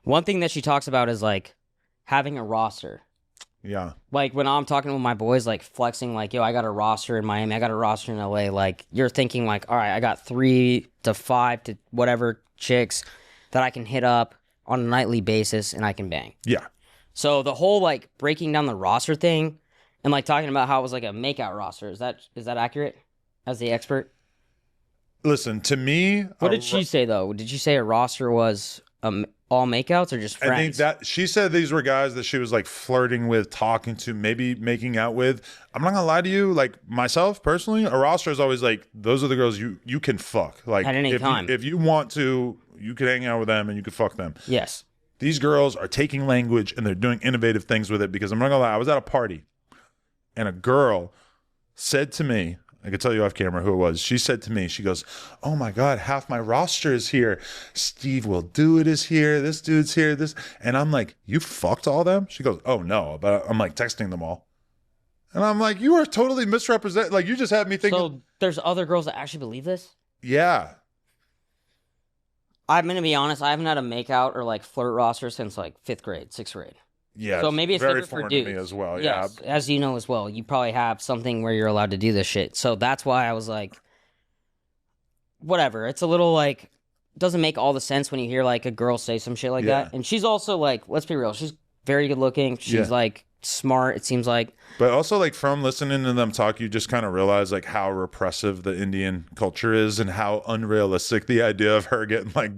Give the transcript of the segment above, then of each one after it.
One thing that she talks about is like having a roster. Yeah. Like when I'm talking with my boys, like flexing, like, yo, I got a roster in Miami, I got a roster in LA. Like you're thinking, like, all right, I got 3 to 5 to whatever chicks that I can hit up on a nightly basis and I can bang. Yeah. So the whole like breaking down the roster thing and like talking about how it was like a makeout roster, is that accurate as the expert? Listen, to me, What did she say though? Did she say a roster was all makeouts or just friends? I think that she said these were guys that she was like flirting with, talking to, maybe making out with. I'm not gonna lie to you, like myself personally, a roster is always like those are the girls you can fuck. Like at any time. If you want to, you can hang out with them and you can fuck them. Yes. These girls are taking language and they're doing innovative things with it, because I'm not gonna lie, I was at a party and a girl said to me, I could tell you off camera who it was. She said to me, she goes, "Oh my God, half my roster is here. Steve Will Do It is here. This dude's here. This." And I'm like, "You fucked all them?" She goes, "Oh no," but I'm like texting them all. And I'm like, "You are totally misrepresenting. Like you just had me thinking." So there's other girls that actually believe this? Yeah. I'm going to be honest, I haven't had a makeout or like flirt roster since like 5th grade, 6th grade. Yeah. So maybe it's very different for foreign dudes. to me as well. Yes, Yeah. as you know as well, you probably have something where you're allowed to do this shit. So that's why I was like, whatever. It's a little like, doesn't make all the sense when you hear like a girl say some shit like Yeah. that. And she's also like, let's be real, she's very good looking. She's like smart, it seems like. But also, like, from listening to them talk, you just kind of realize like how repressive the Indian culture is and how unrealistic the idea of her getting like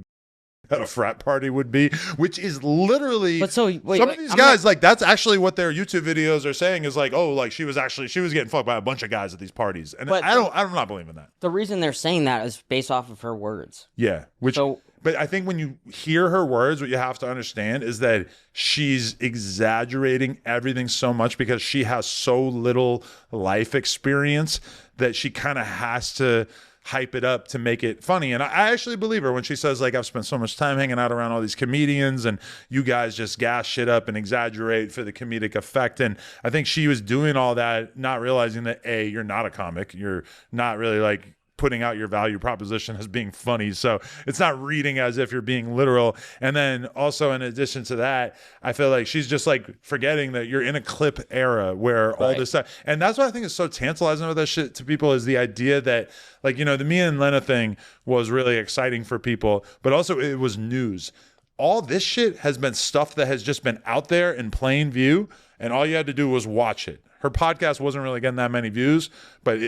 at a frat party would be, which is literally. But so wait, some of these guys, like, that's actually what their YouTube videos are saying is like, oh, like she was getting fucked by a bunch of guys at these parties, and I'm not believing that. The reason they're saying that is based off of her words. Yeah, but I think when you hear her words, what you have to understand is that she's exaggerating everything so much because she has so little life experience that she kind of has to hype it up to make it funny. And I actually believe her when she says, like, I've spent so much time hanging out around all these comedians and you guys just gas shit up and exaggerate for the comedic effect. And I think she was doing all that, not realizing that, A, you're not a comic. You're not really like putting out your value proposition as being funny. So it's not reading as if you're being literal. And then also in addition to that, I feel like she's just like forgetting that you're in a clip era where all this stuff. And that's what I think is so tantalizing with that shit to people is the idea that, like, you know, the Mia and Lena thing was really exciting for people, but also it was news. All this shit has been stuff that has just been out there in plain view, and all you had to do was watch it. Her podcast wasn't really getting that many views, but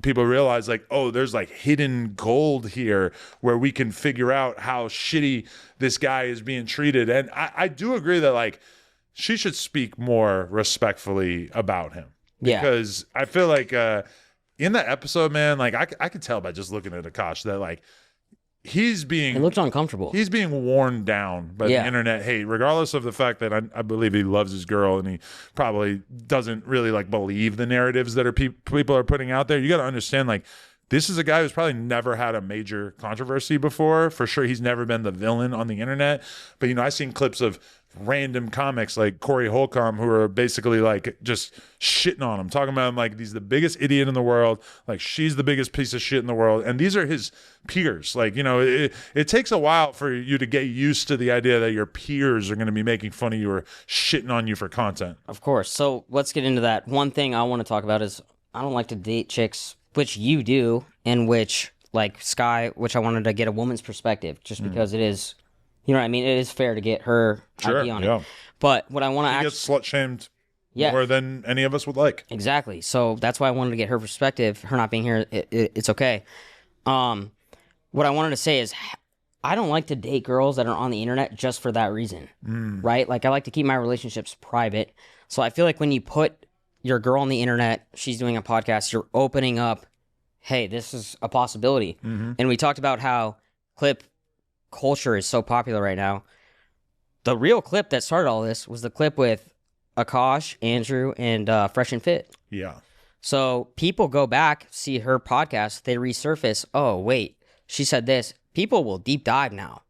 people realized like, oh, there's like hidden gold here where we can figure out how shitty this guy is being treated. And I do agree that like she should speak more respectfully about him. Yeah. Because I feel like in that episode, man, like I could tell by just looking at Akaash that like, it looks uncomfortable. He's being worn down by the internet hate, regardless of the fact that I believe he loves his girl and he probably doesn't really like believe the narratives that people are putting out there. You got to understand, like, this is a guy who's probably never had a major controversy before. For sure, he's never been the villain on the internet. But, you know, I've seen clips of random comics like Corey Holcomb who are basically like just shitting on him, talking about him like he's the biggest idiot in the world, like she's the biggest piece of shit in the world, and these are his peers. Like, you know, it takes a while for you to get used to the idea that your peers are going to be making fun of you or shitting on you for content. Of course. So let's get into that. One thing I want to talk about is I don't like to date chicks, which you do, and which like Sky, which I wanted to get a woman's perspective just because it is, you know what I mean? It is fair to get her idea on it. But what I want to actually... She gets slut-shamed more than any of us would like. Exactly. So that's why I wanted to get her perspective. Her not being here, it's okay. What I wanted to say is I don't like to date girls that are on the internet just for that reason, right? Like, I like to keep my relationships private. So I feel like when you put your girl on the internet, she's doing a podcast, you're opening up, hey, this is a possibility. And we talked about how clip culture is so popular right now. The real clip that started all this was the clip with Akaash, Andrew, and Fresh and Fit. Yeah. So people go back, see her podcast, they resurface, oh, wait, she said this. People will deep dive now.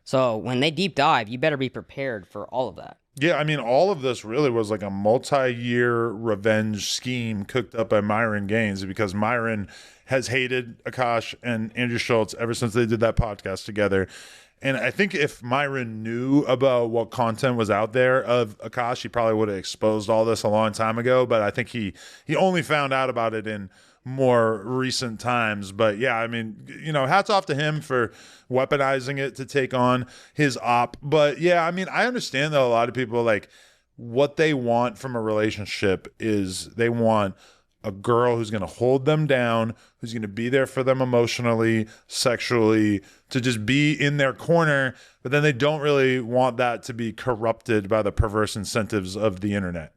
So when they deep dive, you better be prepared for all of that. Yeah, I mean, all of this really was like a multi-year revenge scheme cooked up by Myron Gaines, because Myron has hated Akaash and Andrew Schultz ever since they did that podcast together. And I think if Myra knew about what content was out there of Akaash, he probably would have exposed all this a long time ago. But I think he only found out about it in more recent times. But yeah, I mean, you know, hats off to him for weaponizing it to take on his op. But yeah, I mean, I understand that a lot of people, like, what they want from a relationship is they want a girl who's going to hold them down, who's going to be there for them emotionally, sexually, to just be in their corner. But then they don't really want that to be corrupted by the perverse incentives of the internet.